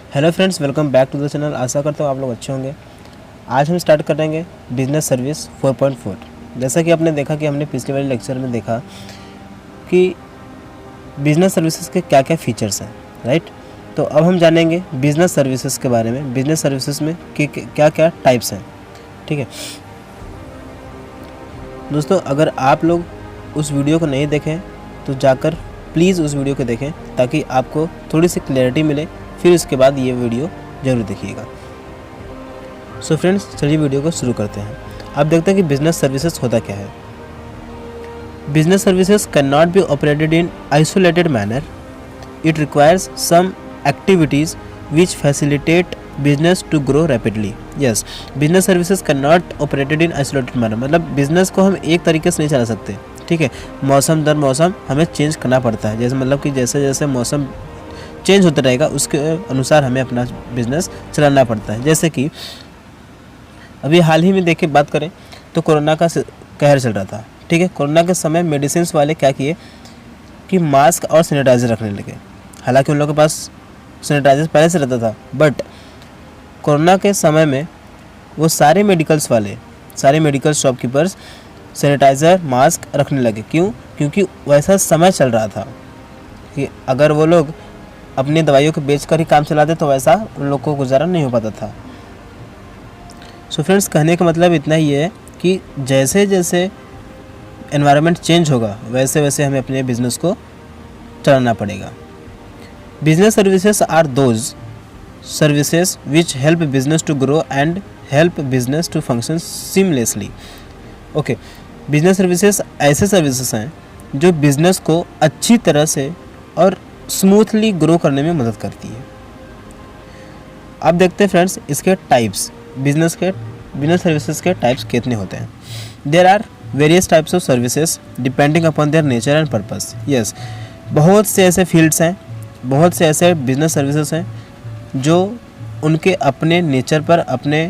Hello friends, welcome back to the channel. आशा करता हूँ आप लोग अच्छे होंगे। आज हम स्टार्ट करेंगे बिजनेस सर्विस 4.4। जैसा कि आपने देखा कि हमने पिछले वाले लेक्चर में देखा कि बिजनेस सर्विसेज के क्या क्या फीचर्स हैं, राइट। तो अब हम जानेंगे बिजनेस सर्विसेज के बारे में, बिजनेस सर्विसेज में कि क्या क्या टाइप्स हैं, ठीक है दोस्तों। अगर आप लोग उस वीडियो को नहीं देखें तो जाकर प्लीज़ उस वीडियो को देखें ताकि आपको थोड़ी सी क्लैरिटी मिले, फिर उसके बाद ये वीडियो ज़रूर देखिएगा। सो फ्रेंड्स, चलिए वीडियो को शुरू करते हैं। आप देखते हैं कि बिजनेस सर्विसेज होता क्या है। Business services can not be operated in isolated manner. It requires some activities which facilitate business to grow rapidly. Yes, business services can not operated in isolated manner, मतलब बिजनेस को हम एक तरीके से नहीं चला सकते, ठीक है। मौसम दर मौसम हमें चेंज करना पड़ता है, जैसे मतलब कि जैसे जैसे मौसम चेंज होता रहेगा उसके अनुसार हमें अपना बिजनेस चलाना पड़ता है। जैसे कि अभी हाल ही में देखिए बात करें तो कोरोना का कहर चल रहा था, ठीक है। कोरोना के समय मेडिसिन वाले क्या किए कि मास्क और सैनिटाइज़र रखने लगे। हालांकि उन लोगों के पास सैनिटाइज़र पहले से रहता था, बट कोरोना के समय में वो सारे मेडिकल्स वाले, सारे मेडिकल शॉपकीपर्स सैनिटाइज़र मास्क रखने लगे। क्यों? क्योंकि वैसा समय चल रहा था कि अगर वो लोग अपनी दवाइयों को बेचकर ही काम चलाते तो वैसा उन लोग को गुजारा नहीं हो पाता था। सो फ्रेंड्स, कहने का मतलब इतना ही है कि जैसे जैसे एनवायरनमेंट चेंज होगा वैसे वैसे हमें अपने बिजनेस को चलाना पड़ेगा। Business services are those services which help business to grow and help business to function seamlessly. Okay, business services ऐसे सर्विसेज हैं जो बिजनेस को अच्छी तरह से और स्मूथली ग्रो करने में मदद करती है। अब देखते हैं फ्रेंड्स इसके टाइप्स, बिजनेस सर्विसेज के टाइप्स कितने होते हैं। There are various types of services depending upon their nature and purpose. Yes, बहुत से ऐसे फील्ड्स हैं, बहुत से ऐसे बिजनेस सर्विसेज हैं जो उनके अपने नेचर पर अपने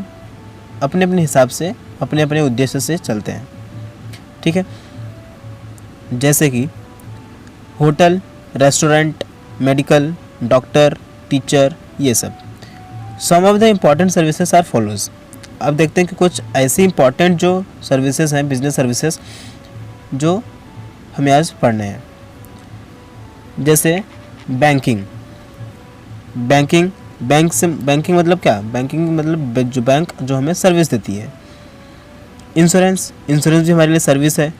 अपने हिसाब से अपने अपने उद्देश्य से चलते हैं, ठीक है। जैसे कि hotel, restaurant, medical, doctor, teacher, ये सब। Some of the important services are follows. अब देखते हैं कि कुछ ऐसी इम्पॉर्टेंट जो सर्विसेज हैं, बिजनेस सर्विसेज, जो हमें आज पढ़ने हैं। जैसे बैंकिंग। बैंकिंग मतलब क्या? बैंकिंग मतलब जो बैंक जो हमें सर्विस देती है। इंश्योरेंस भी हमारे लिए सर्विस है।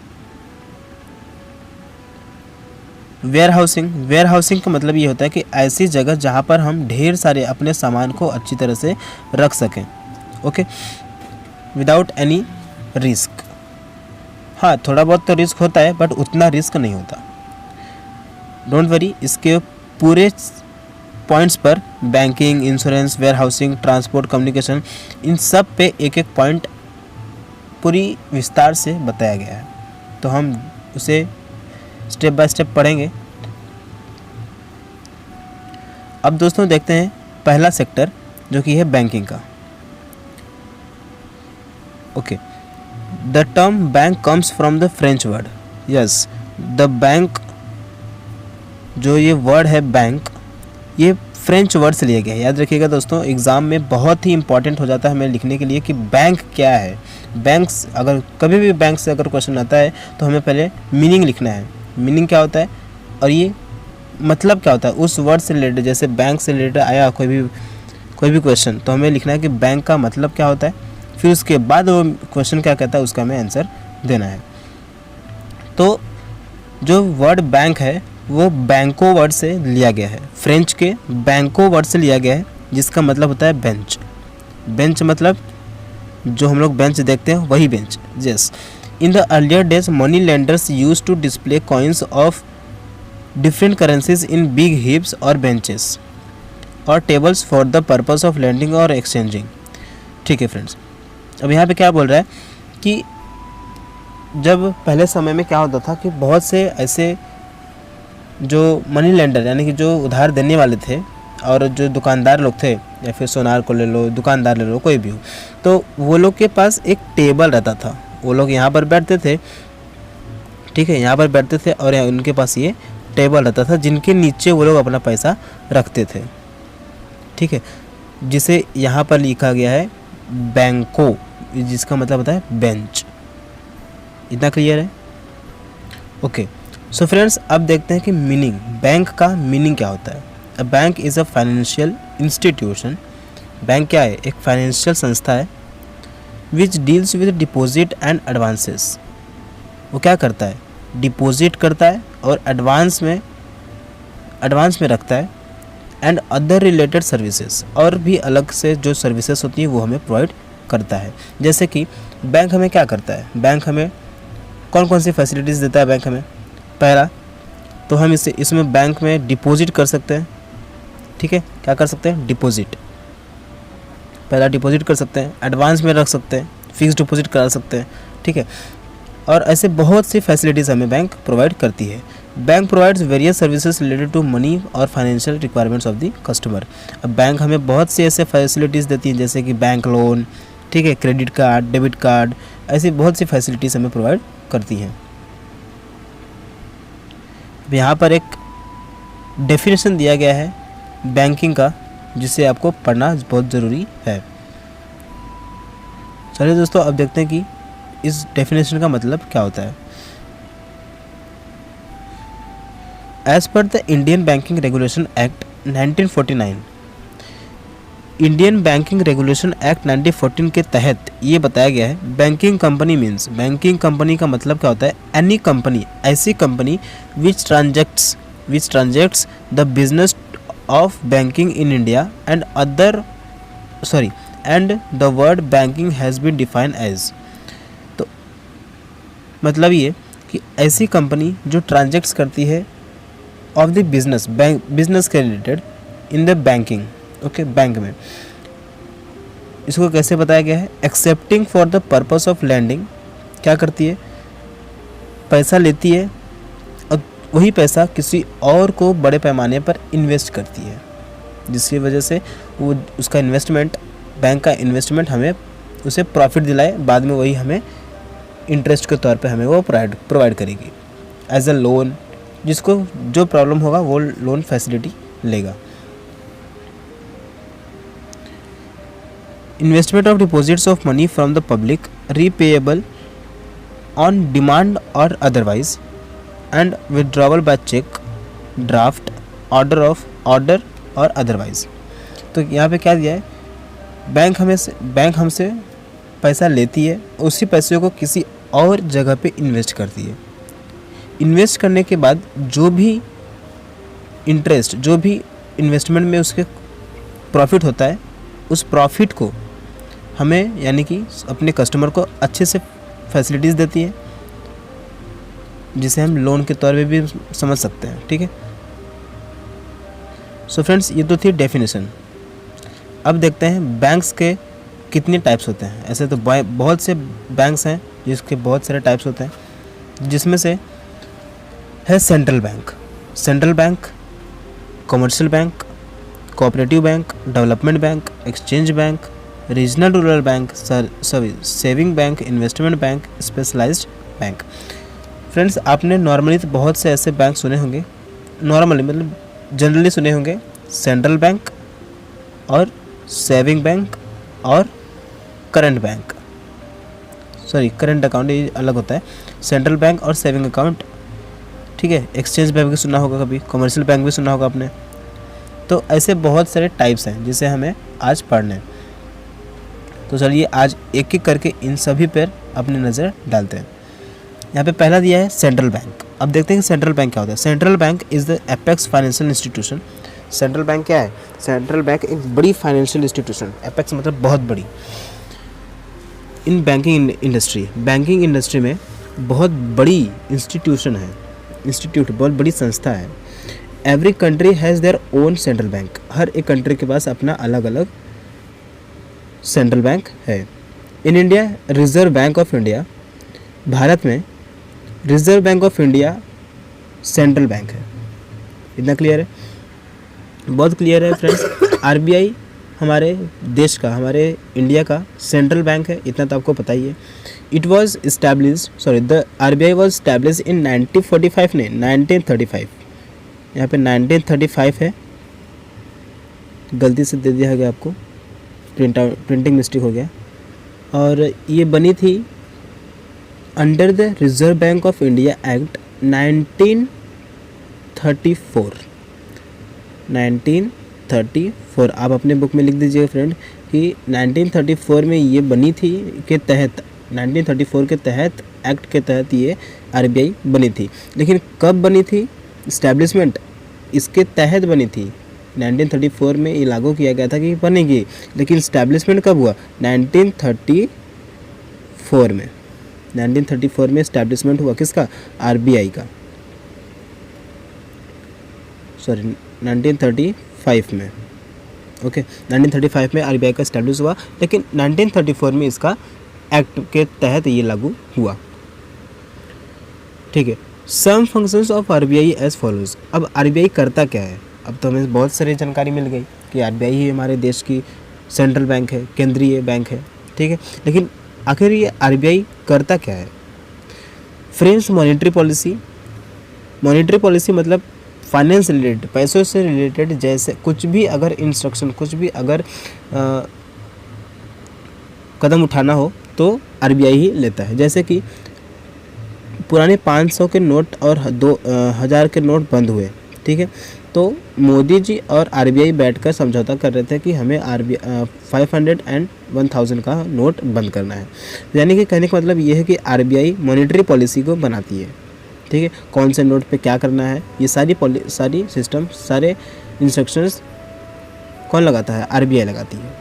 वेयर हाउसिंग का मतलब ये होता है कि ऐसी जगह जहाँ पर हम ढेर सारे अपने सामान को अच्छी तरह से रख सकें, ओके, विदाउट एनी रिस्क। हाँ, थोड़ा बहुत तो रिस्क होता है बट उतना रिस्क नहीं होता। डोंट वरी, इसके पूरे पॉइंट्स पर banking, insurance, warehousing, transport, communication, इन सब पे एक एक पॉइंट पूरी विस्तार से बताया गया है। तो हम उसे स्टेप बाय स्टेप पढ़ेंगे। अब दोस्तों देखते हैं पहला सेक्टर जो कि है बैंकिंग का। Okay, the term bank comes from the French word. Yes, the bank, जो ये वर्ड है बैंक, ये फ्रेंच वर्ड से लिया गया है। याद रखिएगा दोस्तों, एग्ज़ाम में बहुत ही इंपॉर्टेंट हो जाता है हमें लिखने के लिए कि बैंक क्या है। बैंक्स, अगर कभी भी बैंक से अगर क्वेश्चन आता है तो हमें पहले मीनिंग लिखना है। मीनिंग क्या होता है और ये मतलब क्या होता है उस वर्ड से रिलेटेड। जैसे बैंक से रिलेटेड आया कोई भी क्वेश्चन तो हमें लिखना है कि बैंक का मतलब क्या होता है, फिर उसके बाद वो क्वेश्चन क्या कहता है उसका हमें आंसर देना है। तो जो वर्ड बैंक है वो बैंको वर्ड से लिया गया है, फ्रेंच के बैंको वर्ड से लिया गया है, जिसका मतलब होता है बेंच। बेंच मतलब जो हम लोग बेंच देखते हैं वही bench. Yes, in the earlier days money lenders used to display coins of different currencies in big heaps or benches or tables for the purpose of lending or exchanging। ठीक है friends, अब यहाँ पे क्या बोल रहा है कि जब पहले समय में क्या होता था कि बहुत से ऐसे जो मनी लेंडर यानी कि जो उधार देने वाले थे और जो दुकानदार लोग थे, या फिर सोनार को ले लो, दुकानदार ले लो, कोई भी हो, तो वो लोग के पास एक टेबल रहता था। वो लोग यहाँ पर बैठते थे, ठीक है, यहाँ पर बैठते थे और उनके पास ये टेबल रहता था जिनके नीचे वो लोग अपना पैसा रखते थे, ठीक है, जिसे यहाँ पर लिखा गया है बैंको, जिसका मतलब होता है बेंच। इतना क्लियर है? ओके, सो फ्रेंड्स अब देखते हैं कि मीनिंग, बैंक का मीनिंग क्या होता है। A bank is a financial institution. Bank क्या है? एक फाइनेंशियल संस्था है which deals with deposit and advances. वो क्या करता है? डिपॉजिट करता है और एडवांस में रखता है, एंड अदर रिलेटेड सर्विसेज, और भी अलग से जो सर्विसेज होती हैं वो हमें प्रोवाइड करता है। जैसे कि बैंक हमें क्या करता है? बैंक हमें कौन कौन सी फैसिलिटीज़ देता है बैंक हमें? पहला तो हम इसमें बैंक में डिपॉजिट कर सकते हैं। ठीक है, क्या कर सकते हैं? डिपॉजिट, पहला डिपॉजिट कर सकते हैं, एडवांस में रख सकते हैं, फिक्स डिपॉजिट करा सकते हैं। ठीक है, और ऐसे बहुत सी फैसिलिटीज़ हमें बैंक प्रोवाइड करती है। Bank provides various services related to money और financial requirements of the customer. अब बैंक हमें बहुत सी ऐसे फैसिलिटीज़ देती हैं जैसे कि बैंक लोन, ठीक है, क्रेडिट कार्ड, डेबिट कार्ड, ऐसी बहुत सी फैसिलिटीज़ हमें प्रोवाइड करती हैं। यहाँ पर एक डेफिनेशन दिया गया है बैंकिंग का, जिसे आपको पढ़ना बहुत ज़रूरी है। चलिए दोस्तों, अब देखते हैं कि इस डेफिनेशन का मतलब क्या होता है। As per the Indian banking regulation act 1949, Indian banking regulation act 1914 के तहत ये बताया गया है, banking company means, banking company का मतलब क्या होता है? एनी कंपनी, ऐसी company which transacts the business of banking in India and the word banking has been defined as. तो मतलब ये कि ऐसी कंपनी जो ट्रांजैक्ट्स करती है ऑफ द बिजनेस के related in the banking, okay, bank में, इसको कैसे बताया गया है? Accepting for the purpose of lending, क्या करती है? पैसा लेती है और वही पैसा किसी और को बड़े पैमाने पर इन्वेस्ट करती है, जिसकी वजह से वो उसका इन्वेस्टमेंट, बैंक का इन्वेस्टमेंट हमें उसे प्रॉफिट दिलाए, बाद में वही हमें इंटरेस्ट के तौर पे हमें वो प्रोवाइड करेगी एज अ लोन। जिसको जो प्रॉब्लम होगा वो लोन फैसिलिटी लेगा। Investment of deposits of money from the public, repayable on demand और otherwise, and withdrawal by cheque, draft, order और अदरवाइज। तो यहाँ पे क्या दिया है? बैंक हमसे पैसा लेती है, उसी पैसे को किसी और जगह पे इन्वेस्ट करती है। इन्वेस्ट करने के बाद जो भी इंटरेस्ट, जो भी इन्वेस्टमेंट में उसके प्रॉफिट होता है, उस प्रॉफिट को हमें, यानी कि अपने कस्टमर को अच्छे से फैसिलिटीज़ देती है, जिसे हम लोन के तौर पे भी समझ सकते हैं। ठीक है, सो फ्रेंड्स, ये तो थी डेफिनेशन। अब देखते हैं बैंक्स के कितने टाइप्स होते हैं। ऐसे तो बहुत से बैंक्स हैं जिसके बहुत सारे टाइप्स होते हैं, जिसमें से है central bank, commercial bank, cooperative bank, development bank, exchange bank, regional rural bank, saving bank, investment bank, specialised bank. Friends, आपने नॉर्मली तो बहुत से ऐसे बैंक सुने होंगे, नॉर्मली मतलब जनरली सुने होंगे, सेंट्रल बैंक और सेविंग बैंक और करंट अकाउंट, ये अलग होता है, सेंट्रल बैंक और सेविंग अकाउंट। ठीक है, एक्सचेंज बैंक भी सुना होगा कभी, कमर्शियल बैंक भी सुना होगा आपने। तो ऐसे बहुत सारे टाइप्स हैं जिसे हमें आज पढ़ने हैं। तो चलिए आज एक एक करके इन सभी पर अपनी नज़र डालते हैं। यहाँ पे पहला दिया है सेंट्रल बैंक। अब देखते हैं कि सेंट्रल बैंक क्या होता है। Central bank is the apex financial institution. Central bank क्या है? सेंट्रल बैंक एक बड़ी फाइनेंशियल इंस्टीट्यूशन, एपेक्स मतलब बहुत बड़ी, इन बैंकिंग इंडस्ट्री में बहुत बड़ी इंस्टीट्यूशन है, बहुत बड़ी संस्था है। Every country has their own central bank. हर एक कंट्री के पास अपना अलग अलग सेंट्रल बैंक है। In India reserve bank of India, Bharat में reserve bank of India central bank है। इतना क्लियर है? बहुत क्लियर है फ्रेंड्स। आरबीआई हमारे देश का, हमारे इंडिया का सेंट्रल बैंक है, इतना तो आपको पता ही है। The RBI was establish in 1945 नहीं 1935। यहाँ पे 1935 है। गलती से दे दिया गया आपको, प्रिंटिंग मिस्टेक हो गया। और ये बनी थी under the reserve bank of India act 1934। आप अपने बुक में लिख दीजिएगा फ्रेंड कि 1934 में ये बनी थी के तहत, 1934 के तहत एक्ट के तहत ये आरबीआई बनी थी। लेकिन कब बनी थी? इस्टेब्लिशमेंट इसके तहत बनी थी। 1934 में ये लागू किया गया था कि बनेगी, लेकिन इस्टेब्लिशमेंट कब हुआ? 1934 में। 1934 में इस्टेब्लिशमेंट हुआ किसका? आरबीआई का। सॉरी 1935 में। ओके 1935 में आरबीआई का इस्टेब्लिश हुआ, लेकिन 1934 में इसका एक्ट के तहत ये लागू हुआ। ठीक है। Some functions of RBI as follows. अब आरबीआई करता क्या है? अब तो हमें बहुत सारी जानकारी मिल गई कि आरबीआई ही हमारे देश की सेंट्रल बैंक है, केंद्रीय बैंक है। ठीक है, लेकिन आखिर ये आरबीआई करता क्या है? Frames monetary policy. Monetary policy मतलब फाइनेंस रिलेटेड, पैसों से रिलेटेड जैसे कुछ भी अगर इंस्ट्रक्शन, कुछ भी अगर कदम उठाना हो तो आरबीआई ही लेता है। जैसे कि पुराने 500 के नोट और 2000 के नोट बंद हुए। ठीक है, तो मोदी जी और आरबीआई बैठकर समझौता कर रहे थे कि हमें 500 एंड 1000 का नोट बंद करना है। यानी कि कहने का मतलब ये है कि आरबीआई मॉनेटरी पॉलिसी को बनाती है। ठीक है, कौन से नोट पे क्या करना है, ये सारी सिस्टम, सारे इंस्ट्रक्शंस कौन लगाता है? आरबीआई लगाती है।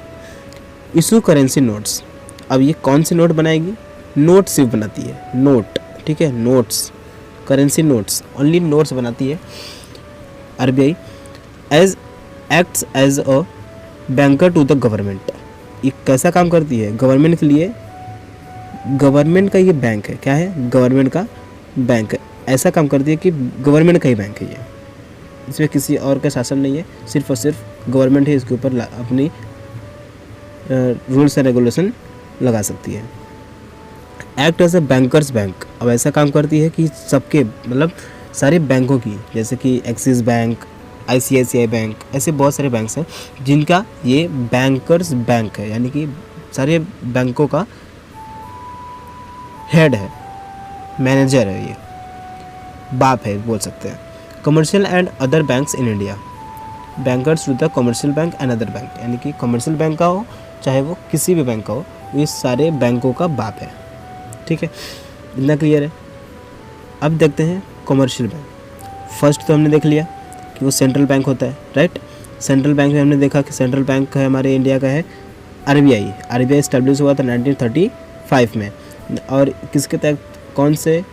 Issue currency notes. अब ये कौन से नोट बनाएगी? नोट सिर्फ बनाती है, नोट। ठीक है, notes, currency notes, only notes बनाती है RBI. Acts as a banker to the government. ये कैसा काम करती है? गवर्नमेंट के लिए, गवर्नमेंट का ये बैंक है। क्या है? गवर्नमेंट का बैंक है। ऐसा काम करती है कि गवर्नमेंट का ही बैंक है ये, इसमें किसी और का शासन नहीं है, सिर्फ और सिर्फ गवर्नमेंट ही इसके ऊपर अपनी रूल्स एंड रेगुलेशन लगा सकती है। Act as a bankers bank. अब ऐसा काम करती है कि सबके मतलब सारे बैंकों की, जैसे कि एक्सिस बैंक, आईसीआईसीआई बैंक, ऐसे बहुत सारे बैंक्स हैं जिनका ये बैंकर्स बैंक है, यानी कि सारे बैंकों का हेड है, मैनेजर है, ये बाप है बोल सकते हैं। Commercial and other banks in India. Bankers to the commercial bank and other bank, यानी कि कमर्शियल बैंक का हो चाहे वो किसी भी बैंक का हो, ये सारे बैंकों का बाप है। ठीक है, इतना क्लियर है। अब देखते हैं कमर्शियल बैंक। फर्स्ट तो हमने देख लिया कि वो सेंट्रल बैंक होता है, राइट। सेंट्रल बैंक में हमने देखा कि सेंट्रल बैंक है हमारे इंडिया का है आरबीआई। आरबीआई एस्टेब्लिश हुआ था 1935 में, और किसके तहत, कौन से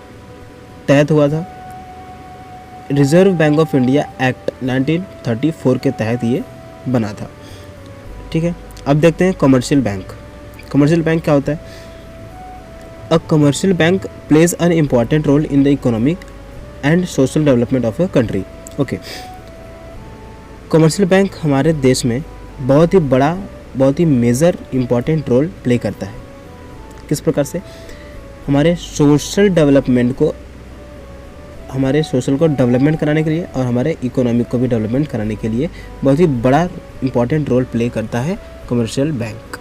तहत हुआ था? Reserve bank of India act 1934 के तहत ये बना था। ठीक है, अब देखते हैं कमर्शियल बैंक। कमर्शियल बैंक क्या होता है? A commercial bank plays an important role in the economic and social development of a country. Okay, commercial bank हमारे देश में बहुत ही बड़ा, बहुत ही मेजर इम्पॉर्टेंट रोल प्ले करता है। किस प्रकार से? हमारे सोशल डेवलपमेंट को, हमारे सोशल को डेवलपमेंट कराने के लिए और हमारे इकोनॉमिक को भी डेवलपमेंट कराने के लिए बहुत ही बड़ा इम्पॉर्टेंट रोल प्ले करता है commercial bank.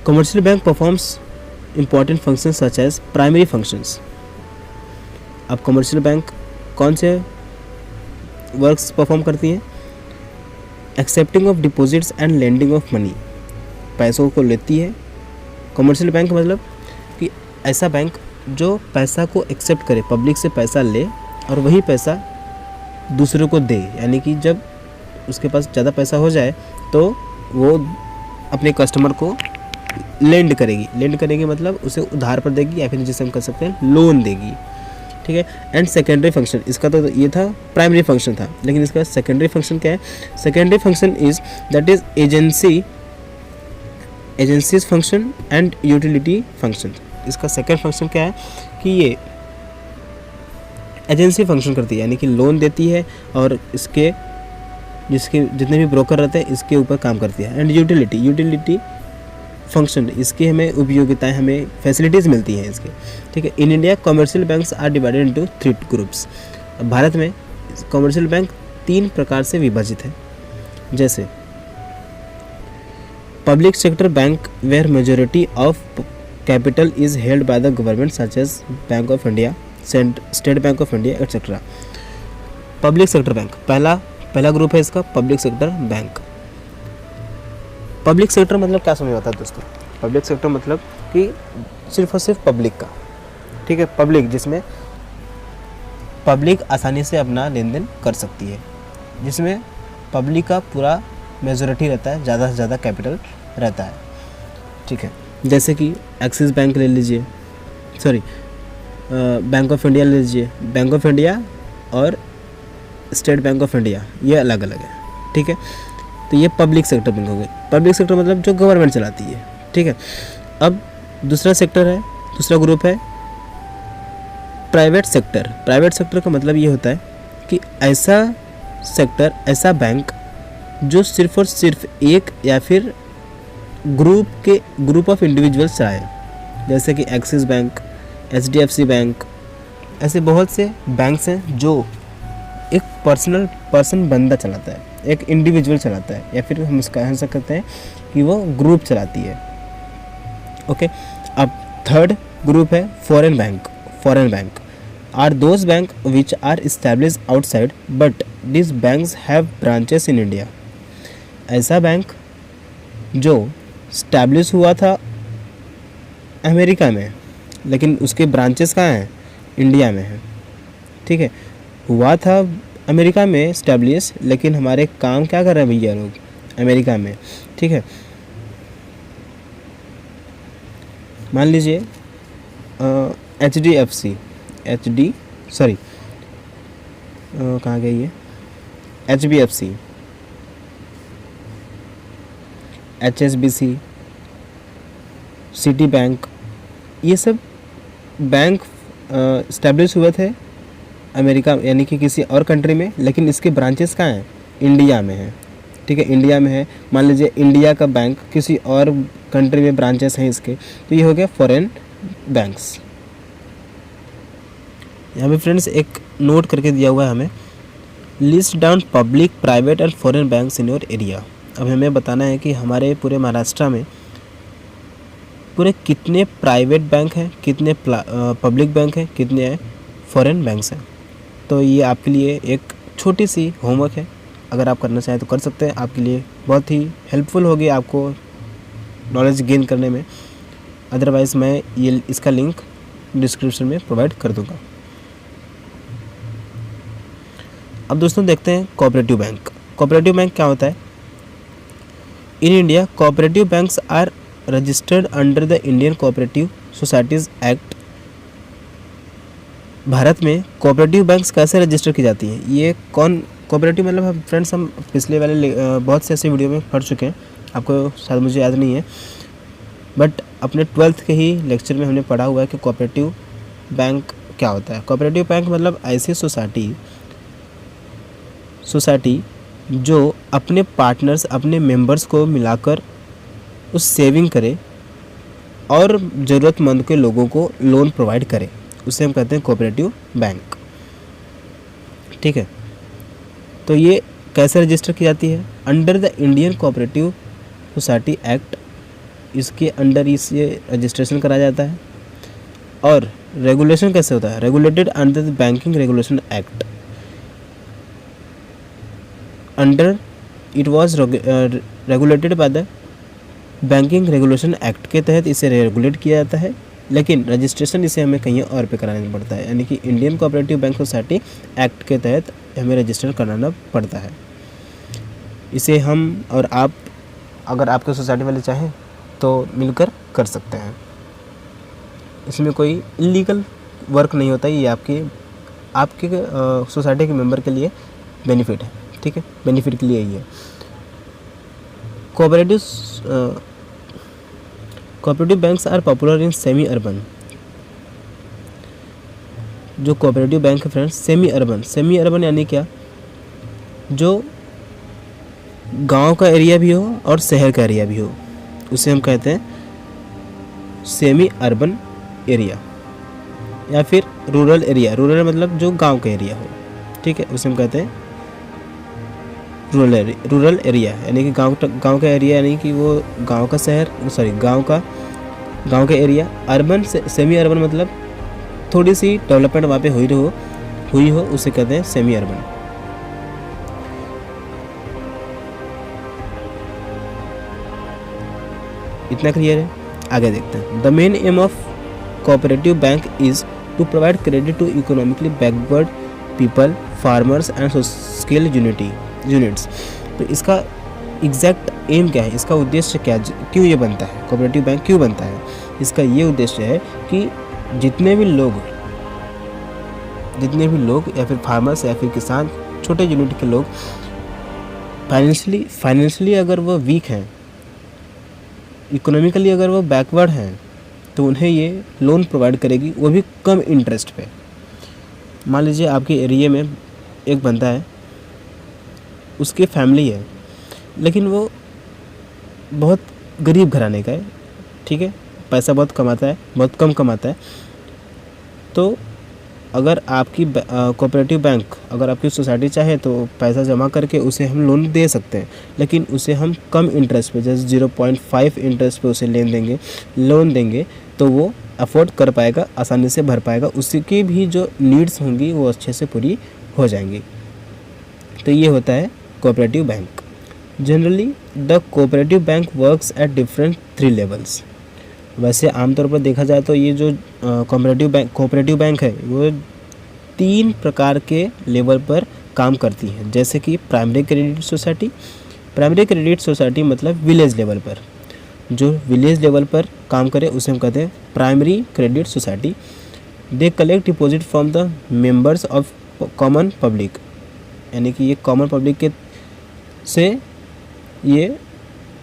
Commercial bank performs important functions such as primary functions. अब कमर्शियल बैंक कौन से वर्क्स परफॉर्म करती हैं? Accepting of deposits and lending of money. पैसों को लेती है कमर्शियल बैंक, मतलब कि ऐसा बैंक जो पैसा को एक्सेप्ट करे, पब्लिक से पैसा ले और वही पैसा दूसरों को दे। यानी कि जब उसके पास ज़्यादा पैसा हो जाए तो वो अपने कस्टमर को लेंड करेगी। लेंड करेगी मतलब उसे उधार पर देगी, या फिर जिसे हम कह सकते हैं लोन देगी। ठीक है, एंड सेकेंडरी फंक्शन, इसका तो ये था प्राइमरी फंक्शन था, लेकिन इसका सेकेंडरी फंक्शन क्या है? Secondary function is that is agencies function and utility function. इसका सेकेंड फंक्शन क्या है कि ये एजेंसी फंक्शन करती है, यानी कि लोन देती है और इसके जितने भी ब्रोकर रहते हैं इसके ऊपर काम करती है। एंड यूटिलिटी फंक्शन, इसकी हमें उपयोगिताएं, हमें फैसिलिटीज़ मिलती हैं इसके। ठीक है, in India commercial banks are divided into 3 groups. Bharat में कमर्शियल बैंक 3 प्रकार से विभाजित है। जैसे public sector bank where majority of capital is held by the government such as bank of India, state bank of India etcetera. Public sector bank पहला group है इसका, public sector bank. Public sector मतलब क्या समझ आता है दोस्तों? Public sector मतलब कि सिर्फ और सिर्फ पब्लिक का, ठीक है, पब्लिक जिसमें पब्लिक आसानी से अपना लेन देन कर सकती है, जिसमें पब्लिक का पूरा मेजॉरिटी रहता है, ज़्यादा से ज़्यादा कैपिटल रहता है, ठीक है। जैसे कि एक्सिस बैंक ले लीजिए, सॉरी बैंक ऑफ इंडिया ले लीजिए, बैंक ऑफ इंडिया और स्टेट बैंक ऑफ इंडिया ये अलग अलग है, ठीक है। तो ये पब्लिक सेक्टर बैंक हो गए। पब्लिक सेक्टर मतलब जो गवर्नमेंट चलाती है, ठीक है। अब दूसरा सेक्टर है, दूसरा ग्रुप है प्राइवेट सेक्टर। प्राइवेट सेक्टर का मतलब ये होता है कि ऐसा सेक्टर, ऐसा बैंक जो सिर्फ और सिर्फ एक या फिर ग्रुप ऑफ इंडिविजुअल्स चलाए, जैसे कि एक्सिस बैंक, HDFC बैंक, ऐसे बहुत से बैंक्स हैं जो एक पर्सन बंदा चलाता है, एक इंडिविजुअल चलाता है, या फिर हम कह सकते हैं कि वो ग्रुप चलाती है, ओके। अब थर्ड ग्रुप है foreign bank. Foreign bank are those bank which are established outside but this banks have branches in India. ऐसा बैंक जो स्टैब्लिश हुआ था अमेरिका में, लेकिन उसके ब्रांचेस कहाँ हैं? इंडिया में है, ठीक है। हुआ था अमेरिका में स्टैब्लिश, लेकिन हमारे काम क्या कर रहे हैं भैया लोग? अमेरिका में, ठीक है। मान लीजिए कहाँ गई है? HBFC, HSBC, सिटी बैंक, ये सब बैंक स्टैब्लिश हुए थे अमेरिका यानी कि किसी और कंट्री में, लेकिन इसके ब्रांचेस कहाँ हैं? इंडिया में है, ठीक है, इंडिया में है। मान लीजिए इंडिया का बैंक किसी और कंट्री में ब्रांचेस हैं इसके, तो ये हो गया फॉरेन बैंक्स। यहाँ पे फ्रेंड्स एक नोट करके दिया हुआ है हमें, list down public, private and foreign banks in your area. अब हमें बताना है कि हमारे पूरे महाराष्ट्र में पूरे कितने प्राइवेट बैंक हैं, कितने पब्लिक बैंक हैं, कितने फॉरेन बैंक्स हैं। तो ये आपके लिए एक छोटी सी होमवर्क है, अगर आप करना चाहें तो कर सकते हैं, आपके लिए बहुत ही हेल्पफुल होगी आपको नॉलेज गेन करने में। अदरवाइज़ मैं ये इसका लिंक डिस्क्रिप्शन में प्रोवाइड कर दूंगा। अब दोस्तों देखते हैं कोऑपरेटिव बैंक। कोऑपरेटिव बैंक क्या होता है? In India cooperative banks are registered under the Indian cooperative societies act. Bharat में कोऑपरेटिव बैंक्स कैसे रजिस्टर की जाती हैं? ये कौन कोऑपरेटिव मतलब हम फ्रेंड्स हम पिछले वाले बहुत से ऐसे वीडियो में पढ़ चुके हैं, आपको शायद मुझे याद नहीं है, बट अपने 12th के ही लेक्चर में हमने पढ़ा हुआ है कि कोऑपरेटिव बैंक क्या होता है। कोऑपरेटिव बैंक मतलब ऐसी सोसाइटी जो अपने पार्टनर्स, अपने मेंबर्स को मिलाकर उस सेविंग करे और ज़रूरतमंद के लोगों को लोन प्रोवाइड करे, उसे हम कहते हैं कोऑपरेटिव बैंक, ठीक है। तो ये कैसे रजिस्टर की जाती है? Under the Indian cooperative society act, इसके अंडर इसे रजिस्ट्रेशन करा जाता है। और रेगुलेशन कैसे होता है? Regulated under the banking regulation act, under it was regulated by the banking regulation act के तहत इसे रेगुलेट किया जाता है, लेकिन रजिस्ट्रेशन इसे हमें कहीं और पे कराना पड़ता है, यानी कि Indian cooperative bank society act के तहत हमें रजिस्टर कराना पड़ता है। इसे हम और आप, अगर आपके सोसाइटी वाले चाहें तो मिलकर कर सकते हैं। इसमें कोई इलीगल वर्क नहीं होता, ये आपके सोसाइटी के मेंबर के लिए बेनिफिट है, ठीक है, बेनिफिट के लिए ही है। Cooperative banks are popular in semi urban. जो कोऑपरेटिव बैंक है फ्रेंड्स सेमी अर्बन यानी क्या? जो गांव का एरिया भी हो और शहर का एरिया भी हो, उसे हम कहते हैं सेमी अर्बन एरिया, या फिर रूरल एरिया। रूरल मतलब जो गांव का एरिया हो, ठीक है, उसे हम कहते हैं रूरल एरिया, यानी कि गांव का एरिया, यानी कि वो गांव का शहर, सॉरी गांव का एरिया। अर्बन से सेमी अर्बन मतलब थोड़ी सी डेवलपमेंट वहाँ पे हुई हो उसे कहते हैं सेमी अर्बन। इतना क्लियर है? आगे देखते हैं। The main aim of cooperative bank is to provide credit to economically backward people, farmers and scale units. तो इसका एग्जैक्ट एम क्या है, इसका उद्देश्य क्या, क्यों ये बनता है, कोऑपरेटिव बैंक क्यों बनता है? इसका ये उद्देश्य है कि जितने भी लोग या फिर फार्मर्स या फिर किसान, छोटे यूनिट के लोग फाइनेंशियली अगर वो वीक हैं, इकोनॉमिकली अगर वो बैकवर्ड हैं, तो उन्हें ये लोन प्रोवाइड करेगी, वो भी कम इंटरेस्ट पे। मान लीजिए आपके एरिया में एक बंदा है, उसकी फैमिली है, लेकिन वो बहुत गरीब घराने का है, ठीक है, पैसा बहुत कम कमाता है। तो अगर आपकी कोऑपरेटिव बैंक, अगर आपकी सोसाइटी चाहे तो पैसा जमा करके उसे हम लोन दे सकते हैं, लेकिन उसे हम कम इंटरेस्ट पे, जैसे 0.5 इंटरेस्ट पे उसे लोन देंगे, तो वो अफोर्ड कर पाएगा, आसानी से भर पाएगा, उसकी भी जो नीड्स होंगी वो अच्छे से पूरी हो जाएंगी। तो ये होता है cooperative bank. Generally the cooperative bank works at different 3 levels. वैसे आमतौर पर देखा जाए तो ये जो कोऑपरेटिव बैंक है वो 3 प्रकार के लेवल पर काम करती है। जैसे कि प्राइमरी क्रेडिट सोसाइटी मतलब विलेज लेवल पर, जो विलेज लेवल पर काम करे उसे हम कहते हैं primary credit society. They collect deposit from the members of common public, यानी कि ये कॉमन पब्लिक से ये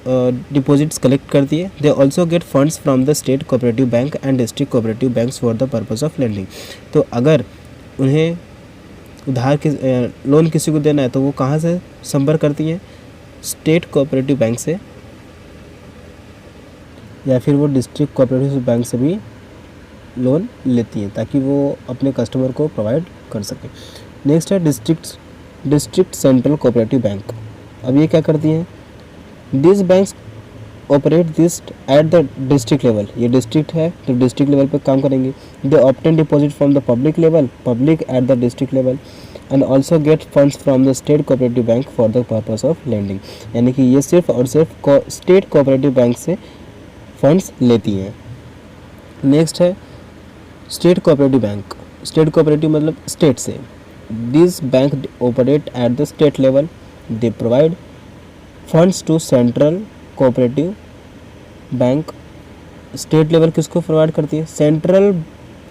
डिपॉजिट्स कलेक्ट करती है। They also get funds from the state cooperative bank and district cooperative banks for the purpose of lending. तो अगर उन्हें लोन किसी को देना है तो वो कहाँ से संपर्क करती हैं? स्टेट कोऑपरेटिव बैंक से, या फिर वो डिस्ट्रिक्ट कोऑपरेटिव बैंक से भी लोन लेती हैं, ताकि वो अपने कस्टमर को प्रोवाइड कर सके। नेक्स्ट है डिस्ट्रिक्ट सेंट्रल कोऑपरेटिव बैंक। अब ये क्या करती हैं? This banks operate this at the district level. ये डिस्ट्रिक्ट है तो डिस्ट्रिक्ट लेवल पे काम करेंगे। They obtain deposit from the public at the district level and also get funds from the state cooperative bank for the purpose of lending. यानी कि ये सिर्फ और सिर्फ स्टेट कोऑपरेटिव बैंक से फंड्स लेती हैं। नेक्स्ट है state cooperative bank. State cooperative मतलब स्टेट से। This bank operate at the state level. They provide funds to central cooperative bank. State level किसको प्रोवाइड करती है? सेंट्रल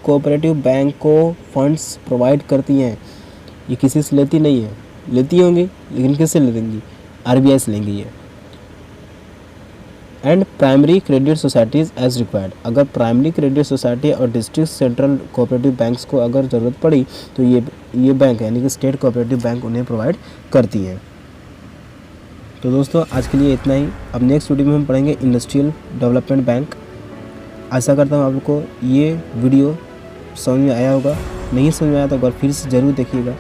कोऑपरेटिव बैंक को फंड्स प्रोवाइड करती हैं। ये किसी से लेती नहीं है, लेती होंगी लेकिन किससे लेंगी? आरबीआई से लेंगी ये। And primary credit societies as required. अगर प्राइमरी क्रेडिट सोसाइटी और डिस्ट्रिक्ट सेंट्रल कोऑपरेटिव बैंक्स को अगर ज़रूरत पड़ी तो ये बैंक यानी कि स्टेट कोऑपरेटिव बैंक उन्हें प्रोवाइड करती हैं। तो दोस्तों आज के लिए इतना ही। अब नेक्स्ट वीडियो में हम पढ़ेंगे इंडस्ट्रियल डेवलपमेंट बैंक। आशा करता हूँ आपको ये वीडियो समझ में आया होगा। नहीं समझ में आया तो एक बार फिर से ज़रूर देखिएगा,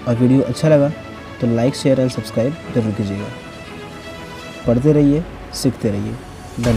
और वीडियो अच्छा लगा तो लाइक शेयर एंड सब्सक्राइब जरूर कीजिएगा। पढ़ते रहिए, सीखते रहिए।